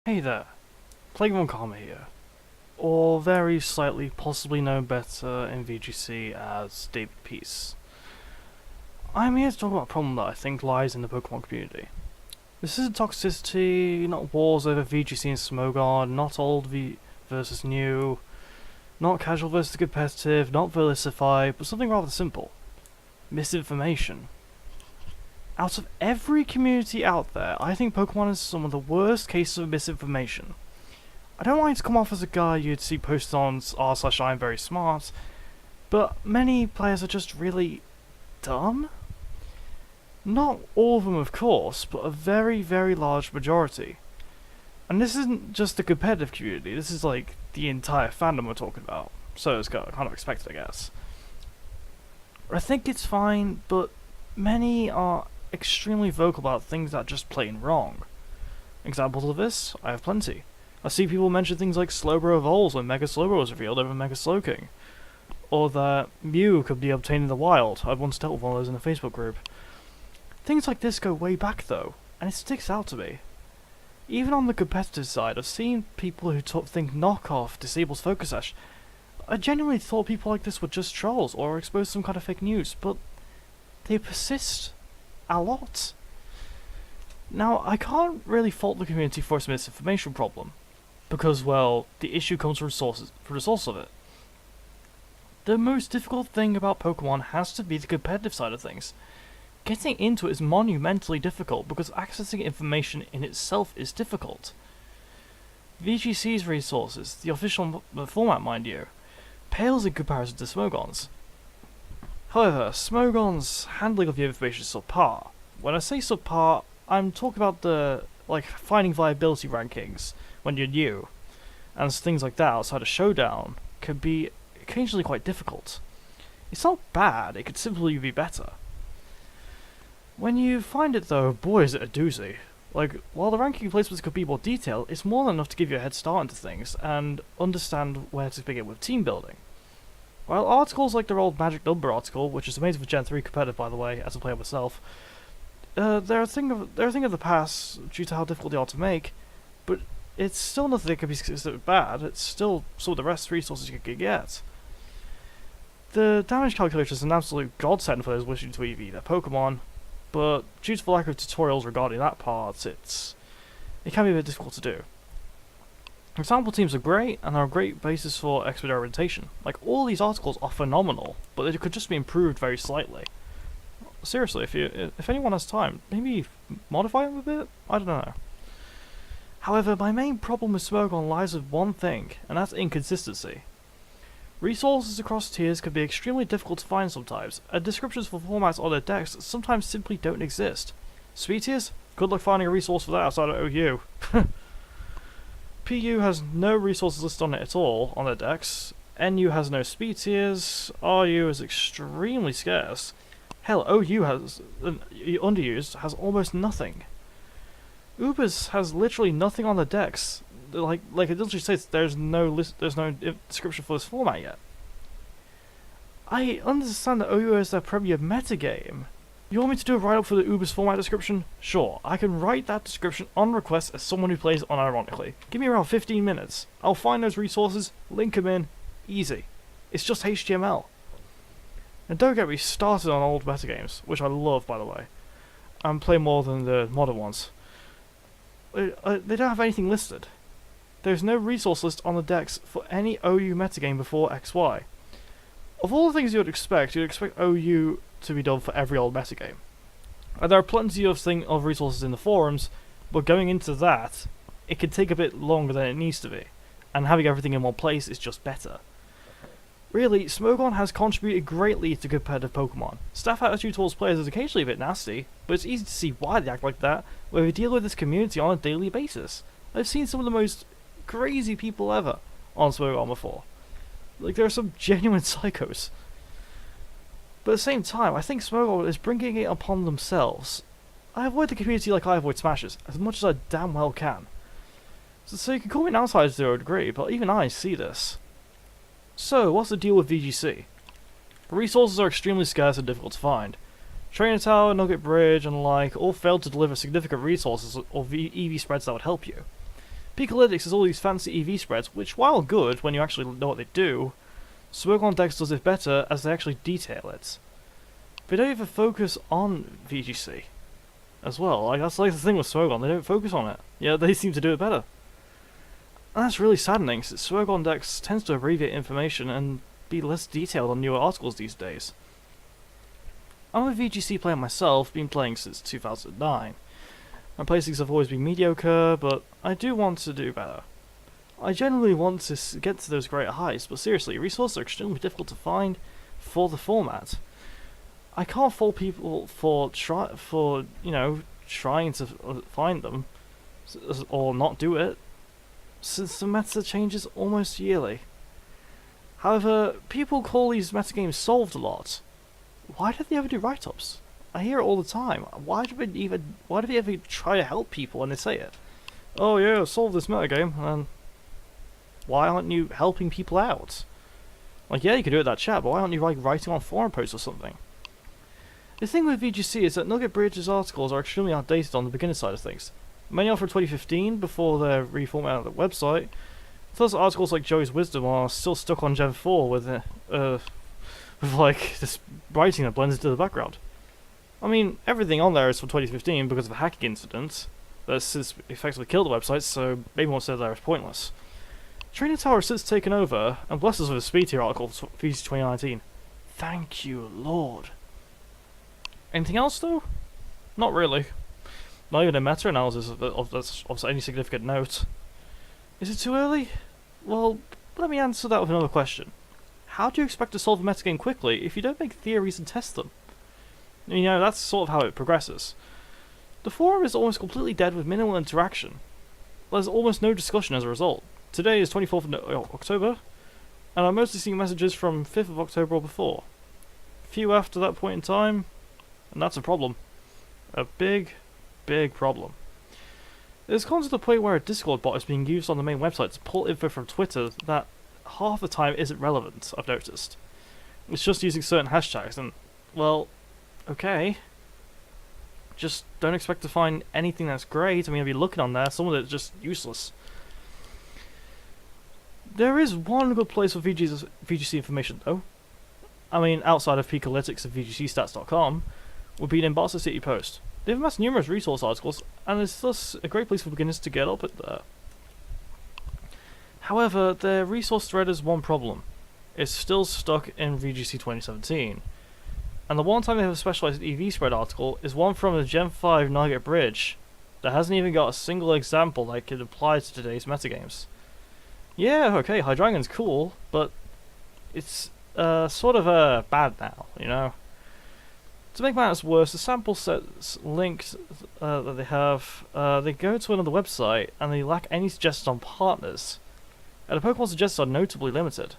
Hey there, PlagueCast here, or very slightly possibly known better in VGC as David Peace. I'm here to talk about a problem that I think lies in the Pokemon community. This isn't toxicity, not wars over VGC and Smogon, not old versus new, not casual versus competitive, not Velicify, but something rather simple. Misinformation. Out of every community out there, I think Pokemon is some of the worst cases of misinformation. I don't like to come off as a guy you'd see posted on r/I'm very smart, but many players are just really dumb? Not all of them, of course, but a very, very large majority. And this isn't just the competitive community, this is like the entire fandom we're talking about, so it's kind of expected, I guess. I think it's fine, but many are extremely vocal about things that are just plain wrong. Examples of this, I have plenty. I see people mention things like Slowbro evolves when Mega Slowbro was revealed over Mega Slowking. Or that Mew could be obtained in the wild. I've once dealt with one of those in a Facebook group. Things like this go way back though, and it sticks out to me. Even on the competitive side, I've seen people who think knockoff disables Focus Sash. I genuinely thought people like this were just trolls or exposed to some kind of fake news, but they persist a lot. Now, I can't really fault the community for its misinformation problem, because, well, the issue comes from the source of it. The most difficult thing about Pokemon has to be the competitive side of things. Getting into it is monumentally difficult because accessing information in itself is difficult. VGC's resources, the official format mind you, pales in comparison to Smogon's. However, Smogon's handling of the information is subpar. When I say subpar, I'm talking about the finding viability rankings when you're new, and things like that outside of Showdown can be occasionally quite difficult. It's not bad, it could simply be better. When you find it though, boy is it a doozy. While the ranking placements could be more detailed, it's more than enough to give you a head start into things, and understand where to begin with team building. While articles like their old Magic Number article, which is amazing for Gen 3 competitive by the way, as a player myself, they're a thing of the past due to how difficult they are to make, but it's still nothing that can be considered bad, it's still some of the best resources you can get. The damage calculator is an absolute godsend for those wishing to EV their Pokemon, but due to the lack of tutorials regarding that part, it can be a bit difficult to do. Example teams are great, and are a great basis for experimentation. All these articles are phenomenal, but they could just be improved very slightly. Seriously, if anyone has time, maybe modify them a bit? I don't know. However, my main problem with Smogon lies with one thing, and that's inconsistency. Resources across tiers can be extremely difficult to find sometimes, and descriptions for formats on their decks sometimes simply don't exist. Speed tiers? Good luck finding a resource for that outside of OU. PU has no resources listed on it at all on their decks, NU has no speed tiers, RU is extremely scarce. Hell, OU has, underused, has almost nothing. Ubers has literally nothing on the decks. It literally says there's no description for this format yet. I understand that OU is their premier metagame. You want me to do a write-up for the Uber's format description? Sure, I can write that description on request as someone who plays unironically. Give me around 15 minutes. I'll find those resources, link them in, easy. It's just HTML. And don't get me started on old metagames, which I love by the way, and play more than the modern ones. They don't have anything listed. There's no resource list on the decks for any OU metagame before XY. Of all the things you'd expect OU to be done for every old metagame. And there are plenty of resources in the forums, but going into that, it can take a bit longer than it needs to be, and having everything in one place is just better. Really, Smogon has contributed greatly to competitive Pokemon. Staff attitude towards players is occasionally a bit nasty, but it's easy to see why they act like that when we deal with this community on a daily basis. I've seen some of the most crazy people ever on Smogon before. There are some genuine psychos. But at the same time, I think Smogon is bringing it upon themselves. I avoid the community like I avoid Smashes, as much as I damn well can. So you can call me an outsider to a degree, but even I see this. So, what's the deal with VGC? Resources are extremely scarce and difficult to find. Trainer Tower, Nugget Bridge, and all failed to deliver significant resources or EV spreads that would help you. Pikalytics has all these fancy EV spreads, which, while good when you actually know what they do, Smogon-Dex does it better as they actually detail it. They don't even focus on VGC as well. Like, that's like the thing with Smogon, they don't focus on it. Yeah, they seem to do it better. And that's really saddening, since Smogon-Dex tends to abbreviate information and be less detailed on newer articles these days. I'm a VGC player myself, been playing since 2009. My placings have always been mediocre, but I do want to do better. I genuinely want to get to those great heights, but seriously, resources are extremely difficult to find for the format. I can't fault people for trying to find them, or not do it, since the meta changes almost yearly. However, people call these metagames solved a lot. Why don't they ever do write-ups? I hear it all the time. Why do they ever try to help people when they say it? Oh yeah, solve this metagame, and why aren't you helping people out? Like, yeah, you could do it in that chat, but why aren't you writing on forum posts or something? The thing with VGC is that Nugget Bridge's articles are extremely outdated on the beginner side of things. Many are from 2015, before their reformat of the website. Thus, articles like Joey's Wisdom are still stuck on Gen 4 with like this writing that blends into the background. I mean, everything on there is from 2015 because of a hacking incident that has effectively killed the website, so maybe one said that is pointless. Training Tower has since taken over, and blessed us with a speed tier article for VGC 2019. Thank you, Lord. Anything else, though? Not really. Not even a meta-analysis of any significant note. Is it too early? Well, let me answer that with another question. How do you expect to solve a metagame quickly if you don't make theories and test them? You know, that's sort of how it progresses. The forum is almost completely dead with minimal interaction. There's almost no discussion as a result. Today is 24th of October, and I'm mostly seeing messages from 5th of October or before. Few after that point in time, and that's a problem. A big, big problem. It's gone to the point where a Discord bot is being used on the main website to pull info from Twitter that half the time isn't relevant, I've noticed. It's just using certain hashtags, and, well, okay. Just don't expect to find anything that's great. I mean, if you're looking on there, some of it's just useless. There is one good place for VGC information, though. I mean, outside of Pikalytics and VGCstats.com, would be in Barca City Post. They've amassed numerous resource articles, and it's thus a great place for beginners to get up at there. However, their resource thread has one problem. It's still stuck in VGC 2017. And the one time they have a specialized EV spread article is one from the Gen 5 Nugget Bridge that hasn't even got a single example that could apply to today's metagames. Yeah, okay, Hydreigon's cool, but it's sort of bad now, you know? To make matters worse, the sample sets linked that they have, they go to another website and they lack any suggestions on partners. And the Pokemon suggestions are notably limited.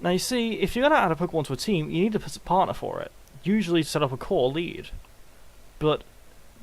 Now you see, if you're going to add a Pokemon to a team, you need to put a partner for it, usually to set up a core lead. But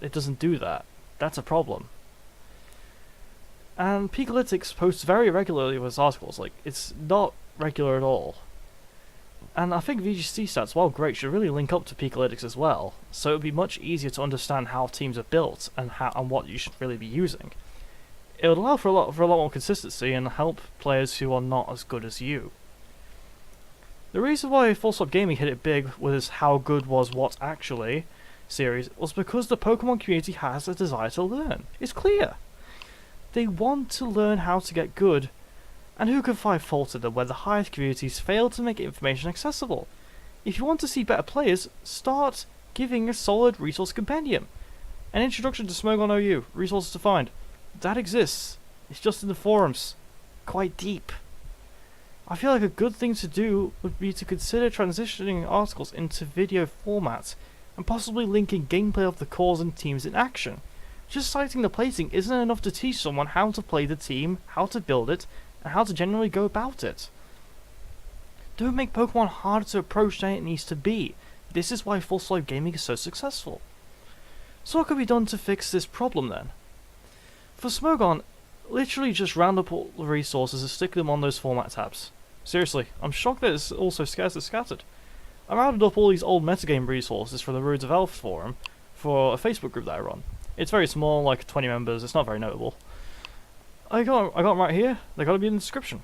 it doesn't do that. That's a problem. And Pikalytics posts very regularly with its articles, like, it's not regular at all. And I think VGC stats, while great, should really link up to Pikalytics as well, so it would be much easier to understand how teams are built and what you should really be using. It would allow for a lot more consistency and help players who are not as good as you. The reason why Full Stop Gaming hit it big with his How Good Was What Actually series was because the Pokemon community has a desire to learn. It's clear. They want to learn how to get good, and who can find fault in them when the highest communities fail to make information accessible? If you want to see better players, start giving a solid resource compendium. An introduction to Smogon OU, resources to find. That exists. It's just in the forums. Quite deep. I feel like a good thing to do would be to consider transitioning articles into video format, and possibly linking gameplay of the cores and teams in action. Just citing the placing isn't enough to teach someone how to play the team, how to build it, and how to generally go about it. Don't make Pokemon harder to approach than it needs to be. This is why Full Slope Gaming is so successful. So what could be done to fix this problem then? For Smogon, literally just round up all the resources and stick them on those format tabs. Seriously, I'm shocked that it's also scarce and scattered. I rounded up all these old metagame resources from the Rudes of Elf forum for a Facebook group that I run. It's very small, like 20 members, it's not very notable. I got 'em right here. They gotta be in the description.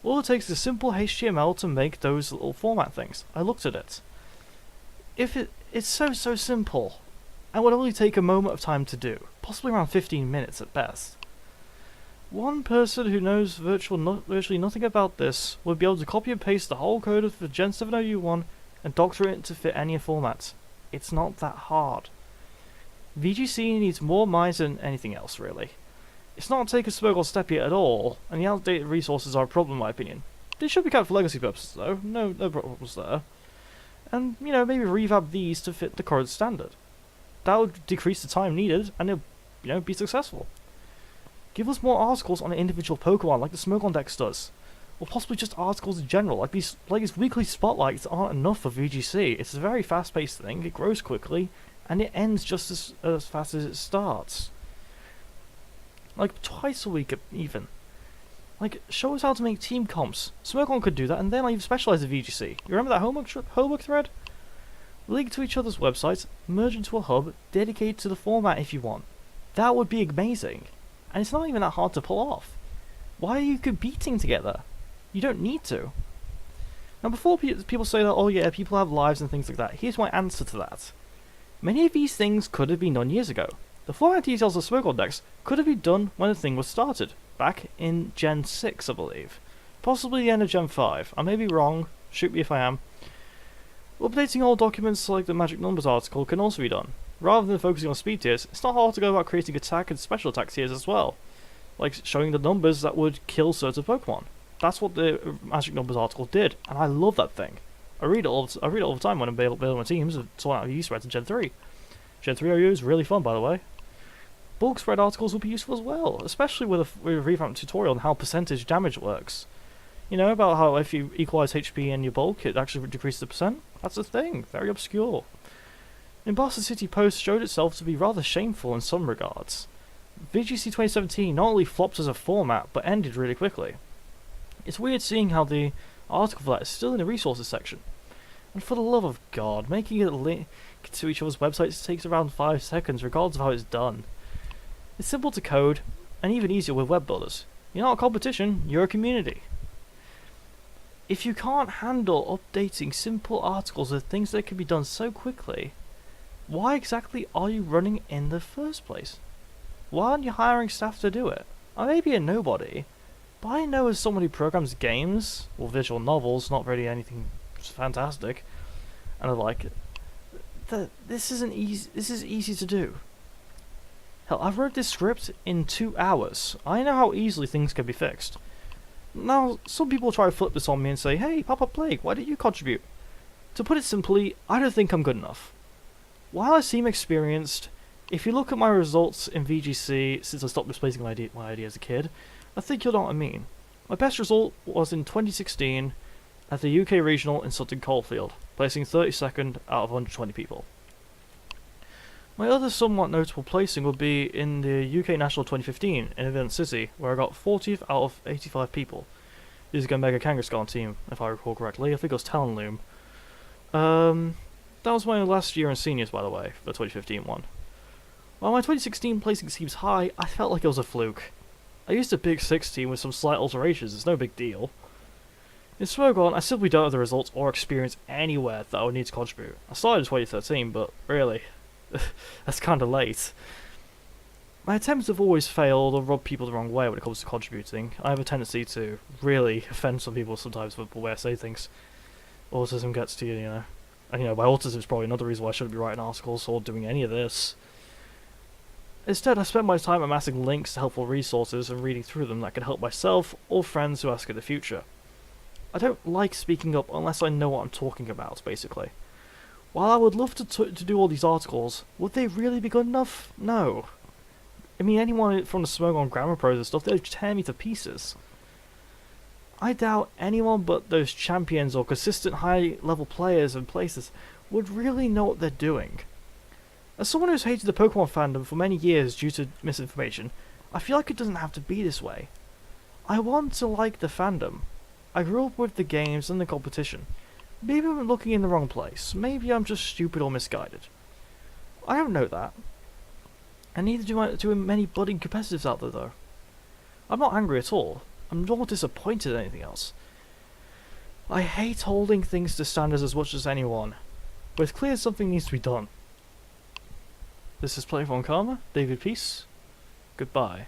All it takes is a simple HTML to make those little format things. I looked at it. It's so simple, and would only take a moment of time to do, possibly around 15 minutes at best. One person who knows virtually nothing about this would be able to copy and paste the whole code of the Gen 7 OU1 and doctor it to fit any format. It's not that hard. VGC needs more minds than anything else, really. It's not taken Smogon step yet at all, and the outdated resources are a problem in my opinion. They should be kept for legacy purposes though, no problems there. And, you know, maybe revamp these to fit the current standard. That would decrease the time needed, and it'll, you know, be successful. Give us more articles on an individual Pokemon like the Smogon Dex does. Or possibly just articles in general, like these weekly spotlights aren't enough for VGC. It's a very fast-paced thing, it grows quickly, and it ends just as fast as it starts. Like, twice a week even. Like, show us how to make team comps. Smogon could do that, and then I even specialise in VGC. You remember that homework thread? Link to each other's websites, merge into a hub, dedicated to the format if you want. That would be amazing. And it's not even that hard to pull off. Why are you competing together? You don't need to. Now before people say that, oh yeah, people have lives and things like that, here's my answer to that. Many of these things could have been done years ago. The format details of Smogon Dex could have been done when the thing was started, back in Gen 6 I believe. Possibly the end of Gen 5, I may be wrong, shoot me if I am. Updating all documents like the Magic Numbers article can also be done. Rather than focusing on speed tiers, it's not hard to go about creating attack and special attack tiers as well. Like showing the numbers that would kill certain Pokemon. That's what the Magic Numbers article did, and I love that thing. I read it all the time when I'm building my teams and sorting out Easter eggs in Gen 3. Gen 3 OU is really fun, by the way. Bulk spread articles would be useful as well, especially with a revamped tutorial on how percentage damage works. You know, about how if you equalise HP in your bulk, it actually decreases the percent? That's a thing, very obscure. Boston City Post showed itself to be rather shameful in some regards. VGC 2017 not only flopped as a format, but ended really quickly. It's weird seeing how the article for that is still in the resources section. And for the love of God, making it link to each other's websites takes around 5 seconds regardless of how it's done. It's simple to code, and even easier with web builders. You're not a competition, you're a community. If you can't handle updating simple articles with things that can be done so quickly, why exactly are you running in the first place? Why aren't you hiring staff to do it? I may be a nobody, but I know as someone who programs games, or visual novels, not really anything fantastic, and I like it, that this is easy to do. Hell, I wrote this script in 2 hours. I know how easily things can be fixed. Now, some people try to flip this on me and say, hey, Papa Plague, why didn't you contribute? To put it simply, I don't think I'm good enough. While I seem experienced, if you look at my results in VGC since I stopped misplacing my ID as a kid, I think you'll know what I mean. My best result was in 2016 at the UK Regional in Sutton Coldfield, placing 32nd out of 120 people. My other somewhat notable placing would be in the UK National 2015 in Event City, where I got 40th out of 85 people. Using a Mega Kangaskhan team, if I recall correctly. I think it was Talonloom. That was my last year in seniors, by the way, for the 2015 one. While my 2016 placing seems high, I felt like it was a fluke. I used a Big 6 team with some slight alterations, it's no big deal. In Smogon, I simply don't have the results or experience anywhere that I would need to contribute. I started in 2013, but really, that's kinda late. My attempts have always failed or rubbed people the wrong way when it comes to contributing. I have a tendency to really offend some people sometimes with the way I say things. Autism gets to you, you know. And you know, my autism is probably another reason why I shouldn't be writing articles or doing any of this. Instead, I spend my time amassing links to helpful resources and reading through them that can help myself or friends who ask in the future. I don't like speaking up unless I know what I'm talking about, basically. While I would love to do all these articles, would they really be good enough? No. I mean, anyone from the Smogon Grammar Pros and stuff, they'd tear me to pieces. I doubt anyone but those champions or consistent high-level players and places would really know what they're doing. As someone who's hated the Pokemon fandom for many years due to misinformation, I feel like it doesn't have to be this way. I want to like the fandom. I grew up with the games and the competition. Maybe I'm looking in the wrong place. Maybe I'm just stupid or misguided. I don't know that. And neither do many budding competitors out there though. I'm not angry at all. I'm more disappointed than anything else. I hate holding things to standards as much as anyone, but it's clear something needs to be done. This is Playful Karma, David Peace. Goodbye.